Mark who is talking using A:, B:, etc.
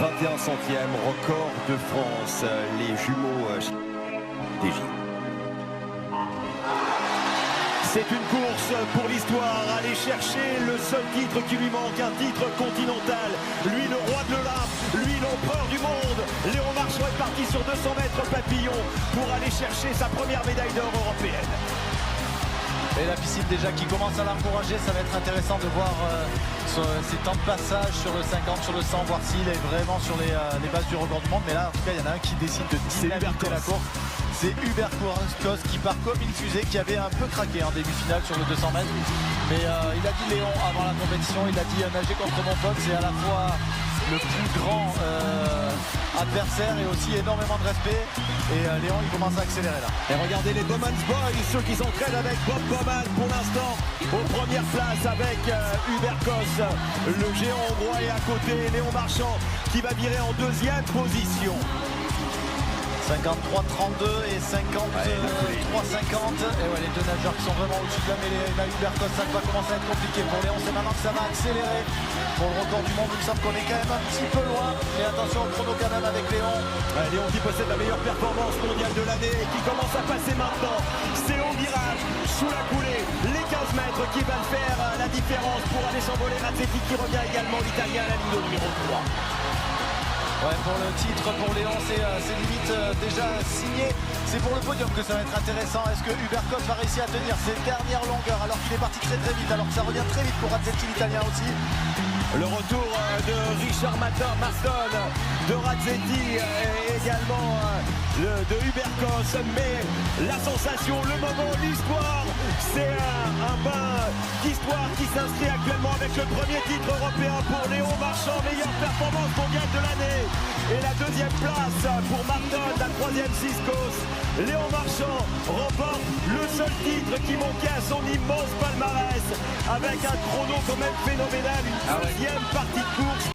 A: 21 centièmes, record de France, les jumeaux DJ. C'est une course pour l'histoire, aller chercher le seul titre qui lui manque, un titre continental. Lui le roi de l'Olympe, lui l'empereur du monde. Léon Marchand est parti sur 200 mètres papillon pour aller chercher sa première médaille d'or européenne.
B: Et la piscine déjà qui commence à l'encourager, ça va être intéressant de voir ses temps de passage sur le 50, sur le 100, voir s'il est vraiment sur les bases du record du monde. Mais là en tout cas il y en a un qui décide de dynamiter la course. C'est Hubert Kos qui part comme une fusée, qui avait un peu craqué en début finale sur le 200 mètres. Mais il a dit Léon avant la compétition, il a dit nager contre mon pote, c'est à la fois le plus grand adversaire et aussi énormément de respect. Et Léon il commence à accélérer là.
A: Et regardez les Bowman's Boys, ceux qui s'entraînent avec Bob Bowman pour l'instant aux premières places avec Hubert Kos. Le géant hongrois est à côté, Léon Marchand qui va virer en deuxième position.
B: 53-32 et 53-50. Et ouais, les deux nageurs qui sont vraiment au-dessus de la mêlée. Là, Hubert Kos, ça va commencer à être compliqué pour Léon. C'est maintenant que ça va accélérer. Pour le record du monde, il me semble qu'on est quand même un petit peu loin. Mais attention au chrono quand même avec Léon.
A: Léon qui possède la meilleure performance mondiale de l'année et qui commence à passer maintenant. C'est au virage, sous la coulée, les 15 mètres qui va faire la différence pour aller s'envoler. Razzetti qui revient également, l'Italien à la ligne de numéro 3.
B: Ouais, pour le titre, pour Léon, c'est limite déjà signé. C'est pour le podium que ça va être intéressant. Est-ce que Hubert Kos va réussir à tenir ses dernières longueurs alors qu'il est parti très très vite, alors que ça revient très vite pour Razzetti, l'Italien aussi.
A: Le retour de Richard Martin, de Razzetti et également de Hubert Kos. Mais la sensation, le moment, l'histoire, c'est un bain d'histoire qui s'inscrit actuellement avec le premier titre européen pour Léon Marchand, meilleure performance mondiale de l'année. Et la deuxième place pour Martin, la troisième Ciscos. Léon Marchand remporte le seul titre qui manquait à son immense palmarès avec un chrono quand même phénoménal, une deuxième partie de course.